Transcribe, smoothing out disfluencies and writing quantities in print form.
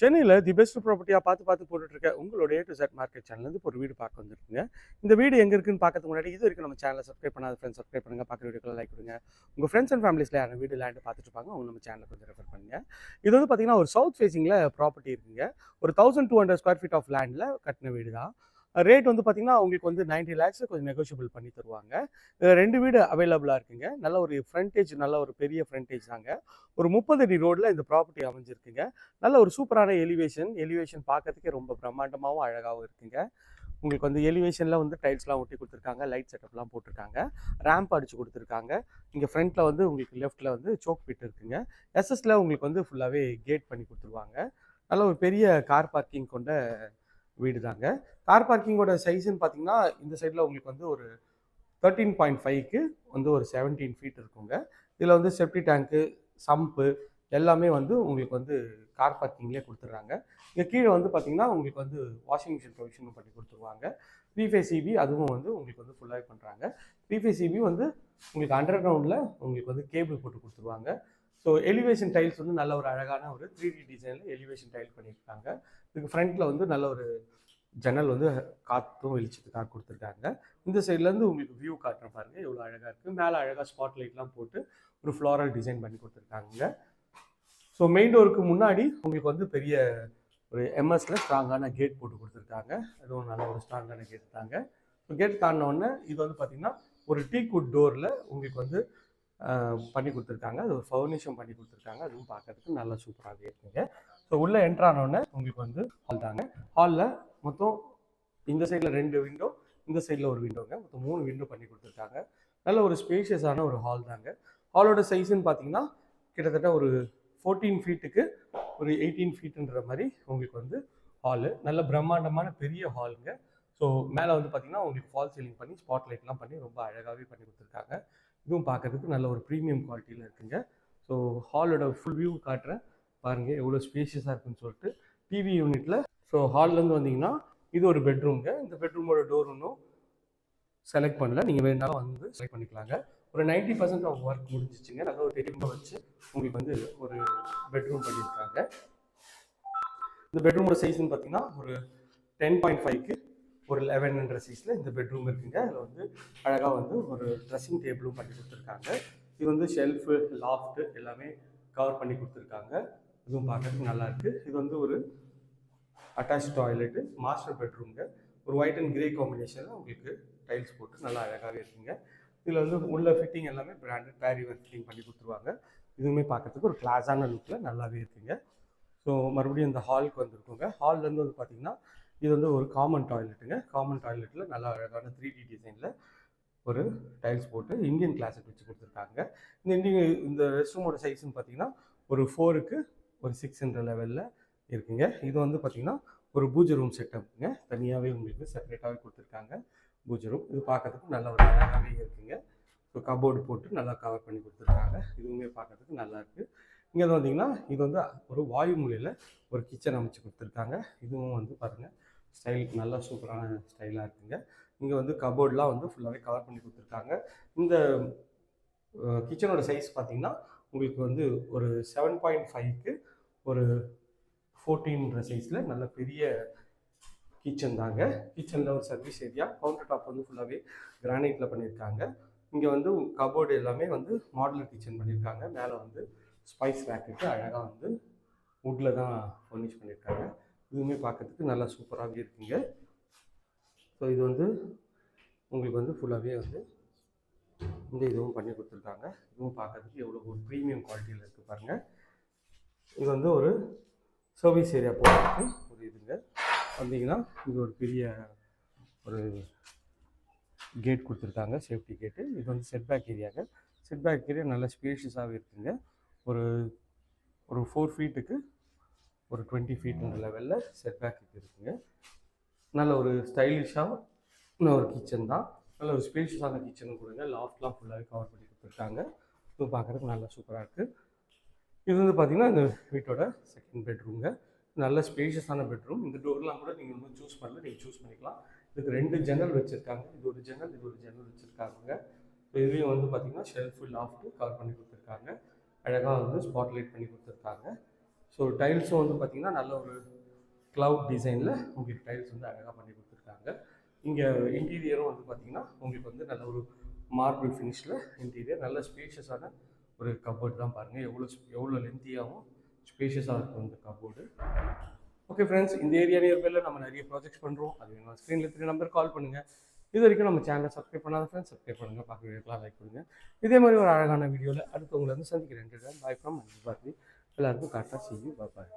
சென்னையில் the best ப்ராப்பர்ட்டியாக பார்த்து போட்டுட்டு இருக்க உங்களோட ஏ டு செட் மார்க்கெட் சேனல்லேருந்து இப்போ ஒரு வீடு பார்க்க வந்துருக்குங்க. இந்த வீடு எங்கே இருக்குன்னு பார்க்கறதுக்கு முன்னாடி இது வரைக்கும் நம்ம சேனலை சப்ஸ்கிரைப் பண்ணாத ஃப்ரெண்ட்ஸ் சப்ஸ்கிரைப் பண்ணுங்கள், பார்க்குற வீடியோக்களை லைக் கொடுங்க. உங்கள் ஃப்ரெண்ட்ஸ் அண்ட் ஃபேமிலிஸில் யாரும் வீடு லேண்டு பார்த்துட்டு இருப்பாங்க, அவங்க நம்ம சேனலை கொஞ்சம் ரெஃபர் பண்ணுங்க. இது வந்து பார்த்தீங்கன்னா ஒரு சவுத் ஃபேஸிங்கில் ப்ராப்பர்ட்டி இருக்குங்க. ஒரு 1200 ஸ்கொயர் ஃபீட் ஆஃப் லேண்டில் கட்டின வீடு தான். ரேட் வந்து பார்த்தீங்கன்னா உங்களுக்கு வந்து 90 lakhs கொஞ்சம் நெகோஷியபிள் பண்ணி தருவாங்க. 2 வீடு அவைலபிளாக இருக்குங்க. நல்ல ஒரு ஃப்ரண்டேஜ், நல்ல ஒரு பெரிய ஃப்ரண்டேஜ் தாங்க. ஒரு 30 அடி ரோடில் இந்த ப்ராப்பர்ட்டி அமைஞ்சிருக்குங்க. நல்ல ஒரு சூப்பரான எலிவேஷன் பார்க்கறதுக்கே ரொம்ப பிரம்மாண்டமாகவும் அழகாகவும் இருக்குங்க. உங்களுக்கு வந்து எலிவேஷனில் வந்து டைல்ஸ்லாம் ஒட்டி கொடுத்துருக்காங்க, லைட் செட்டப்லாம் போட்டிருக்காங்க, ரேம்ப் அடிச்சு கொடுத்துருக்காங்க. இங்கே ஃப்ரண்ட்டில் வந்து உங்களுக்கு லெஃப்ட்டில் வந்து சோக் பிட் இருக்குங்க. எஸ்எஸ்ல உங்களுக்கு வந்து ஃபுல்லாகவே கேட் பண்ணி கொடுத்துருவாங்க. நல்ல ஒரு பெரிய கார் பார்க்கிங் கொண்ட வீடு தாங்க. கார் பார்க்கிங்கோட சைஸ்ன்னு பார்த்தீங்கன்னா இந்த சைடில் உங்களுக்கு வந்து ஒரு 13.5க்கு வந்து ஒரு 17 ஃபீட் இருக்குங்க. இதில் வந்து செப்டி டேங்க்கு, சம்பு எல்லாமே வந்து உங்களுக்கு வந்து கார் பார்க்கிங்லேயே கொடுத்துட்றாங்க. இங்கே கீழே வந்து பார்த்தீங்கன்னா உங்களுக்கு வந்து வாஷிங் மிஷின் ப்ரொவிஷனும் பண்ணி கொடுத்துருவாங்க. 3 phase EB அதுவும் வந்து உங்களுக்கு வந்து ஃபுல்லாகவே பண்ணுறாங்க. 3 phase EB வந்து உங்களுக்கு அண்டர் கிரவுண்டில் உங்களுக்கு வந்து கேபிள் போட்டு கொடுத்துருவாங்க. ஸோ எலிவேஷன் டைல்ஸ் வந்து நல்ல ஒரு அழகான ஒரு 3D டிசைனில் எலிவேஷன் டைல் பண்ணியிருக்காங்க. இதுக்கு ஃப்ரண்ட்டில் வந்து நல்ல ஒரு ஜன்னல் வந்து காற்றும் வெளிச்சத்துக்காக கொடுத்துருக்காங்க. இந்த சைட்லேருந்து உங்களுக்கு வியூ காட்டுறேன் பாருங்கள், எவ்வளோ அழகாக இருக்குது. மேலே அழகாக ஸ்பாட் லைட்லாம் போட்டு ஒரு ஃப்ளாரல் டிசைன் பண்ணி கொடுத்துருக்காங்க. ஸோ மெயின் டோருக்கு முன்னாடி உங்களுக்கு வந்து பெரிய ஒரு எம்எஸ்ல ஸ்ட்ராங்கான கேட் போட்டு கொடுத்துருக்காங்க. அதுவும் நல்ல ஒரு ஸ்ட்ராங்கான கேட் தாங்க. ஸோ கேட் தாண்டினோடனே இது வந்து பார்த்திங்கன்னா ஒரு டீக்குட் டோரில் உங்களுக்கு வந்து பண்ணி கொடுத்துருக்காங்க. அது ஒரு ஃபர்னிஷும் பண்ணி கொடுத்துருக்காங்க. அதுவும் பார்க்கறதுக்கு நல்லா சூப்பராகவே இருக்குங்க. ஸோ உள்ளே என்ட்ரானோடனே உங்களுக்கு வந்து ஹால் தாங்க. ஹாலில் மொத்தம் இந்த சைடில் 2 விண்டோ, இந்த சைடில் ஒரு விண்டோங்க. மொத்தம் 3 விண்டோ பண்ணி கொடுத்துருக்காங்க. நல்ல ஒரு ஸ்பேஷியஸான ஒரு ஹால் தாங்க. ஹாலோட சைஸ்ன்னு பார்த்தீங்கன்னா கிட்டத்தட்ட ஒரு 14 ஃபீட்டுக்கு ஒரு 18 ஃபீட்டுன்ற மாதிரி உங்களுக்கு வந்து ஹாலு. நல்ல பிரம்மாண்டமான பெரிய ஹாலுங்க. ஸோ மேலே வந்து பார்த்தீங்கன்னா உங்களுக்கு ஃபால் சீலிங் பண்ணி ஸ்பாட் லைட்லாம் பண்ணி ரொம்ப அழகாகவே பண்ணி கொடுத்துருக்காங்க. இதுவும் பார்க்கறதுக்கு நல்ல ஒரு ப்ரீமியம் குவாலிட்டியில் இருக்குங்க. ஸோ ஹாலோட ஃபுல் வியூ காட்டுறேன் பாருங்கள், எவ்வளோ ஸ்பேஷியஸாக இருக்குன்னு சொல்லிட்டு. டிவி யூனிட்டில் ஸோ ஹால்லேருந்து வந்தீங்கன்னா இது ஒரு பெட்ரூம்ங்க. இந்த பெட்ரூமோட டோர் ஒன்றும் செலக்ட் பண்ணல, நீங்கள் வேணாலும் வந்து செலக்ட் பண்ணிக்கலாங்க. ஒரு 90% ஆஃப் ஒர்க் முடிஞ்சிச்சுங்க. நல்ல ஒரு டெலிஃபோன் வச்சு உங்களுக்கு வந்து ஒரு பெட்ரூம் பண்ணியிருக்காங்க. இந்த பெட்ரூமோட சைஸ்ன்னு பார்த்தீங்கன்னா ஒரு 10.5க்கு ஒரு 11ன்ற சைஸில் இந்த பெட்ரூம் இருக்குங்க. அதில் வந்து அழகாக வந்து ஒரு ட்ரெஸ்ஸிங் டேபிளும் பண்ணி கொடுத்துருக்காங்க. இது வந்து ஷெல்ஃபு, லாஃப்ட்டு எல்லாமே கவர் பண்ணி கொடுத்துருக்காங்க. இதுவும் பார்க்கறதுக்கு நல்லாயிருக்கு. இது வந்து ஒரு அட்டாச் டாய்லெட்டு, மாஸ்டர் பெட்ரூம்ங்க. ஒரு ஒயிட் அண்ட் கிரே காம்பினேஷனில் உங்களுக்கு டைல்ஸ் போட்டு நல்லா அழகாகவே இருக்குங்க. இதில் வந்து உள்ள ஃபிட்டிங் எல்லாமே பிராண்டட் பேரிவர் ஃபிட்டிங் பண்ணி கொடுத்துருவாங்க. இதுவுமே பார்க்கறதுக்கு ஒரு கிளாஸான லுக்கில் நல்லாவே இருக்குங்க. ஸோ மறுபடியும் இந்த ஹாலுக்கு வந்துருக்குங்க. ஹால்லேருந்து வந்து பார்த்திங்கன்னா இது வந்து ஒரு காமன் டாய்லெட்டுங்க. காமன் டாய்லெட்டில் நல்லா அழகான 3D டிசைனில் ஒரு டைல்ஸ் போட்டு இந்தியன் கிளாஸுக்கு வச்சு கொடுத்துருக்காங்க. இந்த ரெஸ்ட் ரூமோட சைஸ்ன்னு பார்த்தீங்கன்னா ஒரு 4க்கு ஒரு 6ன்ற லெவலில் இருக்குங்க. இது வந்து பார்த்திங்கன்னா ஒரு பூஜை ரூம் செட்டப்புங்க. தனியாகவே உங்களுக்கு செப்பரேட்டாகவே கொடுத்துருக்காங்க பூஜை ரூம். இது பார்க்கறதுக்கு நல்ல ஒரு அழகாகவே இருக்குங்க. ஸோ கபோர்டு போட்டு நல்லா கவர் பண்ணி கொடுத்துருக்காங்க. இதுவுமே பார்க்கறதுக்கு நல்லாயிருக்கு. இங்கே வந்தீங்கன்னா இது வந்து ஒரு வாயு மூலையில் ஒரு கிச்சன் அமைச்சு கொடுத்துருக்காங்க. இதுவும் வந்து பாருங்கள் ஸ்டைல் நல்லா சூப்பரான ஸ்டைலாக இருக்குங்க. இங்கே வந்து கபோர்ட்லாம் வந்து ஃபுல்லாகவே கவர் பண்ணி கொடுத்துருக்காங்க. இந்த கிச்சனோட சைஸ் பார்த்தீங்கன்னா உங்களுக்கு வந்து ஒரு 7.5க்கு ஒரு 14ன்ற சைஸில் நல்ல பெரிய கிச்சன் தாங்க. கிச்சனில் ஒரு சர்வீஸ் ஏரியா, கவுண்டர் டாப் வந்து ஃபுல்லாகவே கிரானைட்டில் பண்ணியிருக்காங்க. இங்கே வந்து கபோர்டு எல்லாமே வந்து மாடுலர் கிச்சன் பண்ணியிருக்காங்க. மேலே வந்து ஸ்பைஸ் ரேக்குக்கு அழகாக வந்து வுட்டில் தான் ஃபர்னிஷ் பண்ணியிருக்காங்க. இதுவுமே பார்க்கறதுக்கு நல்லா சூப்பராகவே இருக்குங்க. ஸோ இது வந்து உங்களுக்கு வந்து ஃபுல்லாகவே வந்து இந்த இதுவும் பண்ணி கொடுத்துருக்காங்க. இதுவும் பார்க்கறதுக்கு எவ்வளோ ஒரு ப்ரீமியம் குவாலிட்டியில் இருக்குது பாருங்கள். இது வந்து ஒரு சர்வீஸ் ஏரியா போகிறதுக்கு ஒரு இதுங்க. வந்தீங்கன்னா இது ஒரு பெரிய ஒரு கேட் கொடுத்துருக்காங்க, சேஃப்டி கேட்டு. இது வந்து செட்பேக் ஏரியாங்க. செட்பேக் ஏரியா நல்ல ஸ்பேஷியஸாகவே இருக்குங்க. ஒரு 4 ஃபீட்டுக்கு ஒரு 20 ஃபீட்டுன்ற லெவலில் செட்பேக்கு இருக்குங்க. நல்ல ஒரு ஸ்டைலிஷாக ஒரு கிச்சன் தான். நல்ல ஒரு ஸ்பேஷியஸான கிச்சன் கொடுங்க. லாஃப்ட்லாம் ஃபுல்லாகவே கவர் பண்ணி கொடுத்துருக்காங்க. இது பார்க்குறதுக்கு நல்லா சூப்பராக இருக்குது. இது வந்து பார்த்திங்கன்னா இந்த வீட்டோட செகண்ட் பெட்ரூம்ங்க. நல்ல ஸ்பேஷியஸான பெட்ரூம். இந்த டோர்லாம் கூட நீங்கள் இன்னும் சூஸ் பண்ணல, நீங்கள் சூஸ் பண்ணிக்கலாம். இதுக்கு 2 ஜன்னல் வச்சுருக்காங்க. இது ஒரு ஜன்னல் வச்சுருக்காங்க. இதுலேயும் வந்து பார்த்திங்கன்னா ஷெல்ஃபு, லாஃப்ட்டு கவர் பண்ணி கொடுத்துருக்காங்க. அழகாக வந்து ஸ்பாட் லைட் பண்ணி கொடுத்துருக்காங்க. ஸோ டைல்ஸும் வந்து பார்த்திங்கன்னா நல்ல ஒரு க்ளவுட் டிசைனில் உங்களுக்கு டைல்ஸ் வந்து அழகாக பண்ணி கொடுத்துருக்காங்க. இங்கே இன்டீரியரும் வந்து பார்த்திங்கன்னா உங்களுக்கு வந்து நல்ல ஒரு மார்பிள் ஃபினிஷில் இன்டீரியர், நல்ல ஸ்பேஷியஸான ஒரு கப்போர்டு தான் பாருங்கள். எவ்வளோ லென்த்தியாகவும் ஸ்பேஷியஸாக இருக்கும் இந்த கப்போர்டு. ஓகே ஃப்ரெண்ட்ஸ், இந்த ஏரியா நியர்பையில் நம்ம நிறைய ப்ராஜெக்ட்ஸ் பண்ணுறோம். அது வேணும் ஸ்க்ரீனில் 3 நம்பர் கால் பண்ணுங்கள். இது வரைக்கும் நம்ம சேனலை சப்ஸ்கிரைப் பண்ணாத ஃப்ரெண்ட்ஸ் சப்ஸ்கிரைப் பண்ணுங்கள், பார்க்க வீடியோக்கெலாம் லைக் கொடுங்க. இதே மாதிரி ஒரு அழகான வீடியோவில் அடுத்து உங்களை வந்து சந்திக்கிறேன். Bye from Bharathi. எல்லாருக்கும் tata, see you, bye bye.